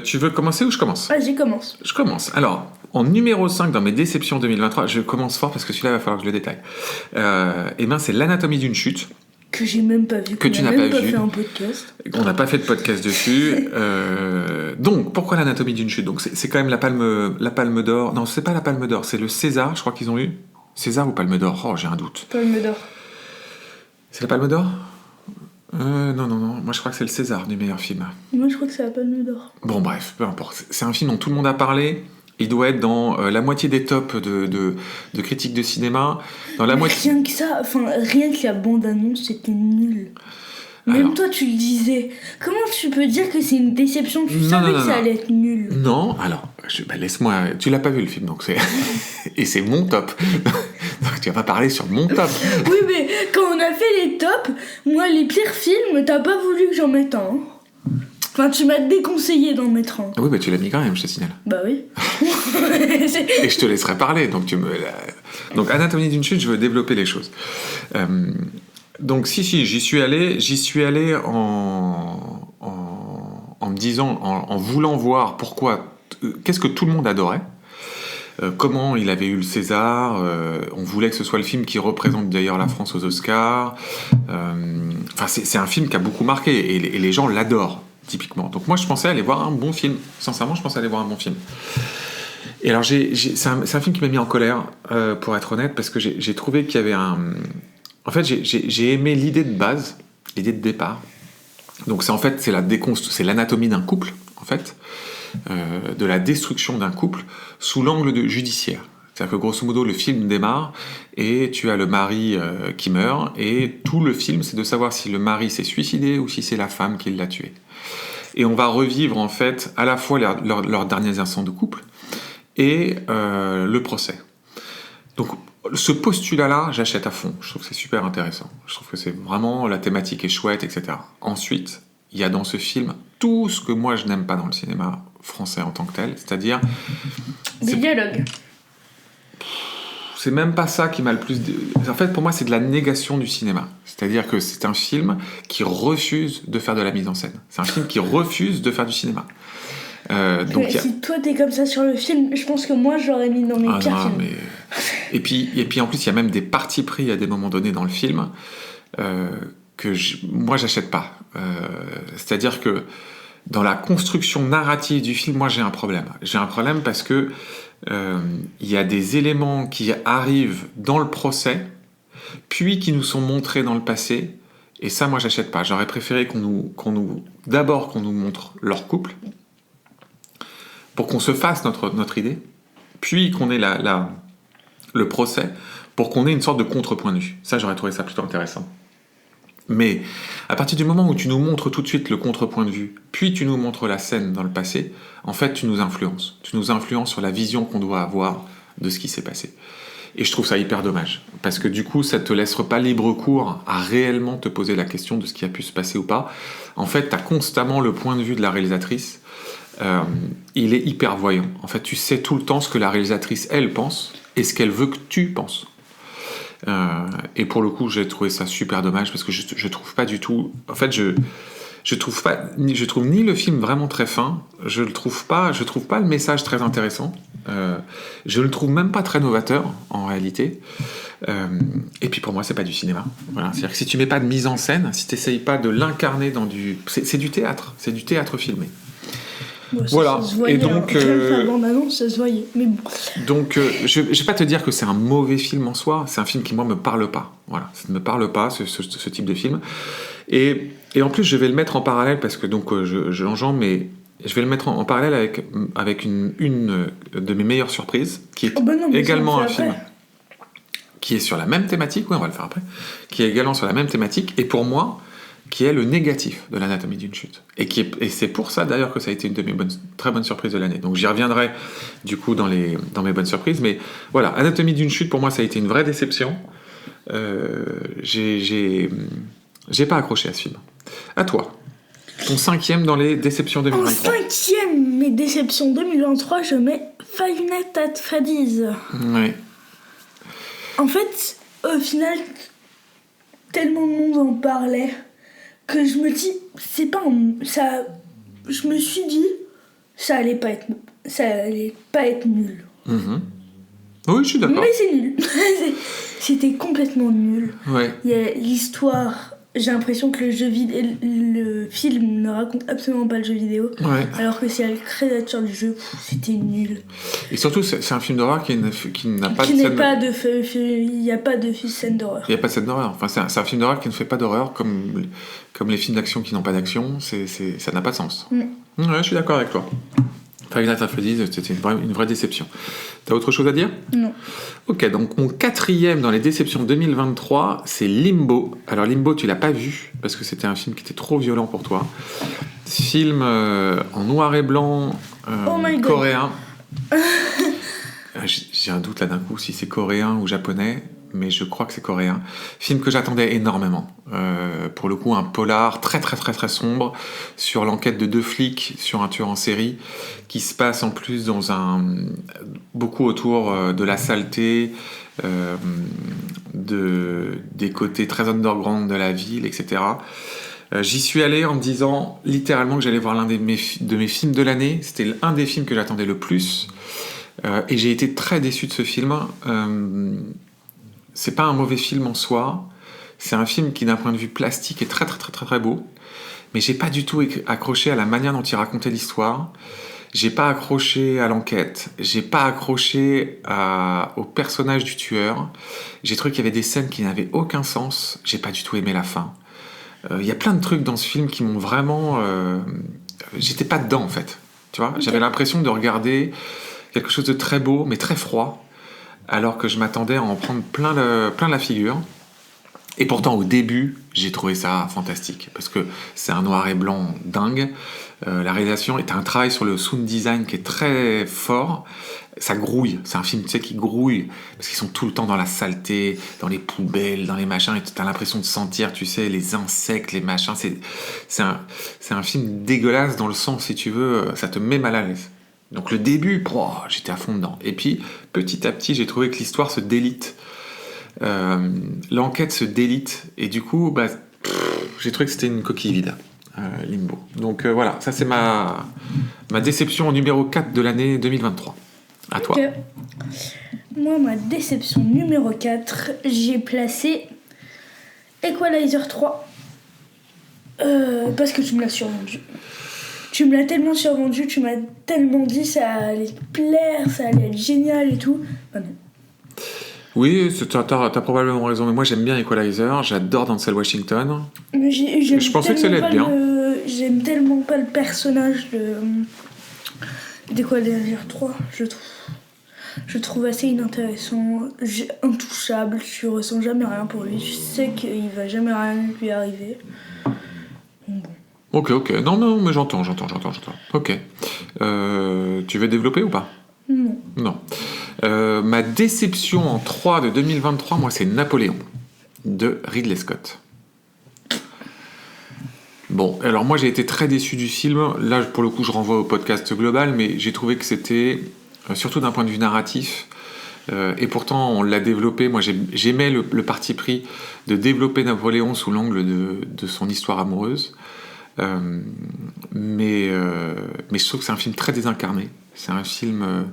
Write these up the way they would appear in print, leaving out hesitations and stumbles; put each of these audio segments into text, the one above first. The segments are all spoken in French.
Tu veux commencer ou je commence? Vas-y, commence. Je commence. Alors, en numéro 5 dans mes déceptions 2023, je commence fort parce que celui-là, il va falloir que je le détaille. C'est l'anatomie d'une chute. Que j'ai même pas vu. Que tu n'as même pas vu. fait un podcast. On n'a pas fait de podcast dessus. Donc, pourquoi l'anatomie d'une chute? Donc, c'est quand même la palme d'or. Non, c'est pas la palme d'or, c'est le César, je crois qu'ils ont eu. César ou palme d'or? Oh, j'ai un doute. Palme d'or. C'est la palme d'or? Non. Moi, je crois que c'est le César du meilleur film. Moi, je crois que c'est la palme d'or. Bon, bref, peu importe. C'est un film dont tout le monde a parlé. Il doit être dans la moitié des tops de critiques de cinéma. Dans la moitié... Rien que ça, rien que la bande-annonce, c'était nul. Même Alors... toi, tu le disais. Comment tu peux dire que c'est une déception? Tu savais que ça allait être nul. Non, alors, laisse-moi... Tu l'as pas vu, le film, donc c'est... Et c'est mon top. Donc tu vas pas parler sur mon top. Oui, mais quand on a fait les tops, moi, les pires films, t'as pas voulu que j'en mette un. Enfin, tu m'as déconseillé d'en mettre un. Oui, mais tu l'as mis quand même, je te signale. Bah oui. Et je te laisserai parler, donc Donc, Anatomie d'une chute, je veux développer les choses. Donc, si, j'y suis allé en me disant, en voulant voir pourquoi, qu'est-ce que tout le monde adorait, comment il avait eu le César, on voulait que ce soit le film qui représente d'ailleurs la France aux Oscars. C'est un film qui a beaucoup marqué, et les gens l'adorent. Typiquement. Donc moi je pensais aller voir un bon film. Sincèrement, je pensais aller voir un bon film. Et alors c'est un film qui m'a mis en colère, pour être honnête, parce que j'ai trouvé qu'il y avait un... En fait, j'ai aimé l'idée de base, l'idée de départ. Donc c'est l'anatomie d'un couple, en fait, de la destruction d'un couple sous l'angle judiciaire. C'est-à-dire que grosso modo, le film démarre et tu as le mari qui meurt, et tout le film, c'est de savoir si le mari s'est suicidé ou si c'est la femme qui l'a tué. Et on va revivre en fait à la fois leurs derniers instants de couple et le procès. Donc ce postulat-là, j'achète à fond. Je trouve que c'est super intéressant. Je trouve que c'est vraiment, la thématique est chouette, etc. Ensuite, il y a dans ce film tout ce que moi je n'aime pas dans le cinéma français en tant que tel, c'est-à-dire... Des dialogues. C'est même pas ça qui m'a le plus... En fait, pour moi, c'est de la négation du cinéma. C'est-à-dire que c'est un film qui refuse de faire de la mise en scène. C'est un film qui refuse de faire du cinéma. Si toi, t'es comme ça sur le film, je pense que moi, je l'aurais mis dans mes pires films. Mais... et puis, en plus, il y a même des partis pris à des moments donnés dans le film que moi, j'achète pas. C'est-à-dire que dans la construction narrative du film, moi, j'ai un problème. J'ai un problème parce que il y a des éléments qui arrivent dans le procès, puis qui nous sont montrés dans le passé, et ça, moi, j'achète pas. J'aurais préféré d'abord qu'on nous montre leur couple, pour qu'on se fasse notre idée, puis qu'on ait le procès, pour qu'on ait une sorte de contre-point de vue. Ça, j'aurais trouvé ça plutôt intéressant. Mais à partir du moment où tu nous montres tout de suite le contre-point de vue, puis tu nous montres la scène dans le passé, en fait, tu nous influences. Tu nous influences sur la vision qu'on doit avoir de ce qui s'est passé. Et je trouve ça hyper dommage. Parce que du coup, ça ne te laisse pas libre cours à réellement te poser la question de ce qui a pu se passer ou pas. En fait, tu as constamment le point de vue de la réalisatrice. Il est hyper voyant. En fait, tu sais tout le temps ce que la réalisatrice, elle, pense, et ce qu'elle veut que tu penses. Et pour le coup, j'ai trouvé ça super dommage, parce que je trouve pas du tout... En fait, je trouve ni le film vraiment très fin, je trouve pas le message très intéressant, je le trouve même pas très novateur, en réalité. Et puis pour moi, c'est pas du cinéma. Voilà. C'est-à-dire que si tu mets pas de mise en scène, si t'essayes pas de l'incarner dans du... C'est du théâtre filmé. Bon, voilà, ça se voyait, et donc la bande-annonce, ça se voyait, mais bon. Donc je vais pas te dire que c'est un mauvais film en soi, c'est un film qui moi me parle pas. Voilà, ça ne me parle pas, ce type de film. Et en plus, je vais le mettre en parallèle, parce que donc je l'enjambe, mais je vais le mettre en parallèle avec une de mes meilleures surprises, qui est également un film qui est sur la même thématique. Oui, on va le faire après. Qui est également sur la même thématique, et pour moi, qui est le négatif de l'anatomie d'une chute. Et c'est pour ça d'ailleurs que ça a été une de mes très bonnes surprises de l'année. Donc j'y reviendrai du coup dans mes bonnes surprises. Mais voilà, Anatomie d'une chute, pour moi, ça a été une vraie déception. J'ai pas accroché à ce film. À toi. Ton 5e dans les déceptions 2023. En 5e, mes déceptions 2023, je mets Five Nights at Freddy's. Oui. En fait, au final, tellement de monde en parlait que je me dis, je me suis dit, ça allait pas être nul. Mhm. Oui, je suis d'accord. Mais c'est nul. C'était complètement nul. Ouais. Il y a l'histoire. J'ai l'impression que le film ne raconte absolument pas le jeu vidéo. Ouais. Alors que c'est le créateur du jeu, c'était nul. Et surtout, c'est un film d'horreur qui n'a pas de Il n'y scène... a pas de scène d'horreur. Il n'y a pas de scène d'horreur. Enfin, c'est un film d'horreur qui ne fait pas d'horreur comme les films d'action qui n'ont pas d'action. Ça n'a pas de sens. Ouais, je suis d'accord avec toi. Five Nights at Freddy's, c'était une vraie déception. T'as autre chose à dire ? Non. Ok, donc mon 4e dans les déceptions 2023, c'est Limbo. Alors Limbo, tu l'as pas vu, parce que c'était un film qui était trop violent pour toi. Film en noir et blanc, Oh my God. coréen. J'ai un doute là d'un coup si c'est coréen ou japonais, mais je crois que c'est coréen. Film que j'attendais énormément. Pour le coup, un polar très très très très sombre sur l'enquête de 2 flics sur un tueur en série qui se passe en plus beaucoup autour de la saleté, des côtés très underground de la ville, etc. J'y suis allé en me disant littéralement que j'allais voir l'un de mes films de l'année. C'était un des films que j'attendais le plus. Et j'ai été très déçu de ce film. C'est pas un mauvais film en soi. C'est un film qui, d'un point de vue plastique, est très très très très très beau. Mais j'ai pas du tout accroché à la manière dont il racontait l'histoire. J'ai pas accroché à l'enquête. J'ai pas accroché au personnage du tueur. J'ai trouvé qu'il y avait des scènes qui n'avaient aucun sens. J'ai pas du tout aimé la fin. Il y a plein de trucs dans ce film qui m'ont vraiment... J'étais pas dedans, en fait. Tu vois, j'avais l'impression de regarder quelque chose de très beau, mais très froid, alors que je m'attendais à en prendre plein la figure. Et pourtant, au début, j'ai trouvé ça fantastique, parce que c'est un noir et blanc dingue. La réalisation est un travail sur le sound design qui est très fort. Ça grouille, c'est un film, tu sais, qui grouille, parce qu'ils sont tout le temps dans la saleté, dans les poubelles, dans les machins, et tu as l'impression de sentir, tu sais, les insectes, les machins. C'est un film dégueulasse dans le sens, si tu veux, ça te met mal à l'aise. Donc le début, j'étais à fond dedans. Et puis, petit à petit, j'ai trouvé que l'histoire se délite. L'enquête se délite. Et du coup, j'ai trouvé que c'était une coquille vide, Limbo. Donc voilà, ça c'est ma déception numéro 4 de l'année 2023. À toi. Okay. Moi, ma déception numéro 4, j'ai placé Equalizer 3. Parce que tu me l'as survendu. Tu me l'as tellement survendu, tu m'as tellement dit ça allait te plaire, ça allait être génial et tout. Non. Oui, t'as probablement raison, mais moi j'aime bien Equalizer, j'adore Denzel Washington. Mais je pensais que ça allait être bien. J'aime tellement pas le personnage d'Equalizer 3, je trouve assez inintéressant, intouchable, tu ressens jamais rien pour lui, tu sais qu'il va jamais rien lui arriver. Bon. Ok, non, mais j'entends. Ok. Tu veux développer ou pas ? Non. Ma déception en 3 de 2023, moi, c'est Napoléon, de Ridley Scott. Bon, alors moi, j'ai été très déçu du film. Là, pour le coup, je renvoie au podcast global, mais j'ai trouvé que c'était, surtout d'un point de vue narratif, et pourtant, on l'a développé. Moi, j'aimais le parti pris de développer Napoléon sous l'angle de son histoire amoureuse. Mais je trouve que c'est un film très désincarné. C'est un film...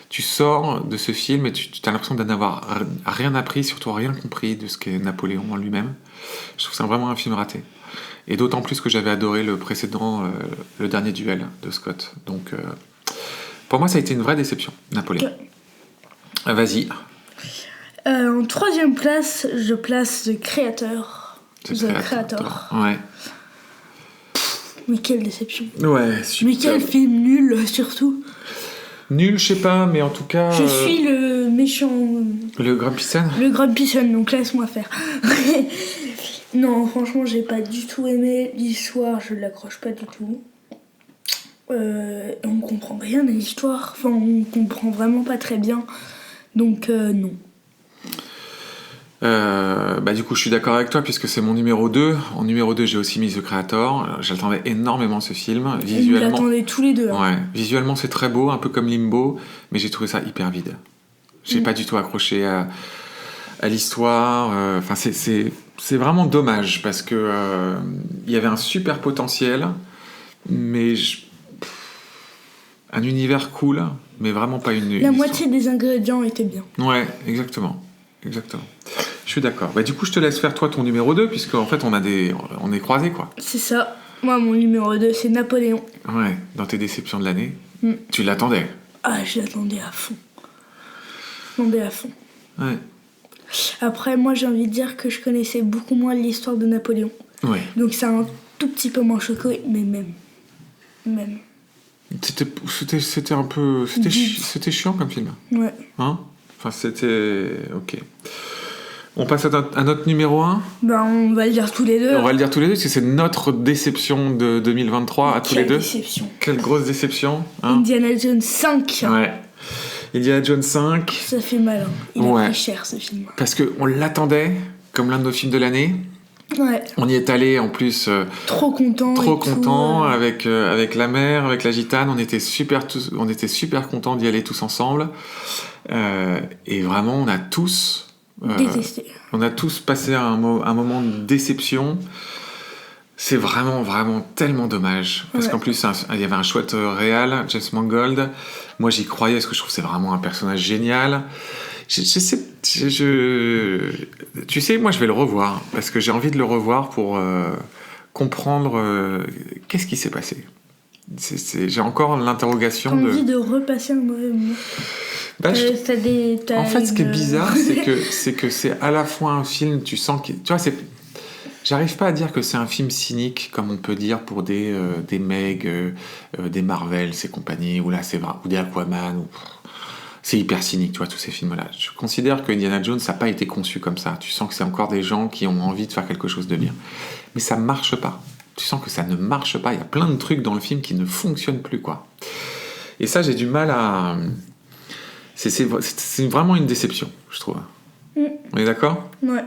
tu sors de ce film et tu as l'impression d'en avoir rien appris, surtout rien compris de ce qu'est Napoléon en lui-même. Je trouve que c'est vraiment un film raté. Et d'autant plus que j'avais adoré le précédent, le dernier duel de Scott. Donc, pour moi, ça a été une vraie déception, Napoléon. Vas-y. En 3e place, je place The Creator. The Creator. Ouais. Mais quelle déception. Ouais, super. Mais quel film nul, surtout. Nul, je sais pas, mais en tout cas... Je suis le méchant... Le Grumpy Son. Le Grumpy Son, donc laisse-moi faire. Non, franchement, j'ai pas du tout aimé l'histoire, je l'accroche pas du tout. On comprend rien de l'histoire, enfin, on comprend vraiment pas très bien. Donc, non. Du coup, je suis d'accord avec toi puisque c'est mon numéro 2. En numéro 2, j'ai aussi mis The Creator. J'attendais énormément ce film. Visuellement, vous l'attendez tous les deux. Hein. Ouais, visuellement, c'est très beau, un peu comme Limbo, mais j'ai trouvé ça hyper vide. J'ai pas du tout accroché à l'histoire. Enfin, c'est vraiment dommage parce que il y avait un super potentiel, mais un univers cool, mais vraiment pas une La histoire. moitié des ingrédients étaient bien. Ouais, exactement. Je suis d'accord. Bah, du coup, je te laisse faire toi ton numéro 2, puisqu'en fait, on est croisés, quoi. C'est ça. Moi, mon numéro 2, c'est Napoléon. Ouais, dans tes déceptions de l'année. Mm. Tu l'attendais. Ah, je l'attendais à fond. J'attendais à fond. Ouais. Après, moi, j'ai envie de dire que je connaissais beaucoup moins l'histoire de Napoléon. Ouais. Donc, ça a un tout petit peu moins choqué, mais même. C'était un peu... C'était chiant comme film. Ouais. Hein? Enfin, c'était... Ok. On passe à notre numéro 1. Ben, on va le dire tous les deux. On va le dire tous les deux, parce que c'est notre déception de 2023 à tous les deux. Quelle déception. Quelle grosse déception. Hein? Indiana Jones 5. Ouais. Indiana Jones 5. Ça fait mal. Hein. Il a pris cher, ce film. Parce qu'on l'attendait comme l'un de nos films de l'année. Ouais. On y est allé en plus trop content avec la mère, avec la gitane. On était super contents d'y aller tous ensemble. Et vraiment, on a tous détesté. On a tous passé un moment de déception. C'est vraiment tellement dommage. Parce qu'en plus, il y avait un chouette réal, James Mangold. Moi, j'y croyais parce que je trouve que c'est vraiment un personnage génial. Tu sais, moi, je vais le revoir. Parce que j'ai envie de le revoir pour comprendre qu'est-ce qui s'est passé. J'ai encore l'interrogation T'as envie de repasser un mauvais moment. En fait, ce qui est bizarre, c'est que c'est à la fois un film, tu sens que... Tu vois, j'arrive pas à dire que c'est un film cynique, comme on peut dire pour des Meg, des Marvel, ces compagnies, ou des Aquaman, c'est hyper cynique, tu vois, tous ces films-là. Je considère que Indiana Jones, ça n'a pas été conçu comme ça. Tu sens que c'est encore des gens qui ont envie de faire quelque chose de bien. Mais ça marche pas. Tu sens que ça ne marche pas. Il y a plein de trucs dans le film qui ne fonctionnent plus, quoi. Et ça, j'ai du mal à... C'est vraiment une déception, je trouve. On est d'accord ? Ouais.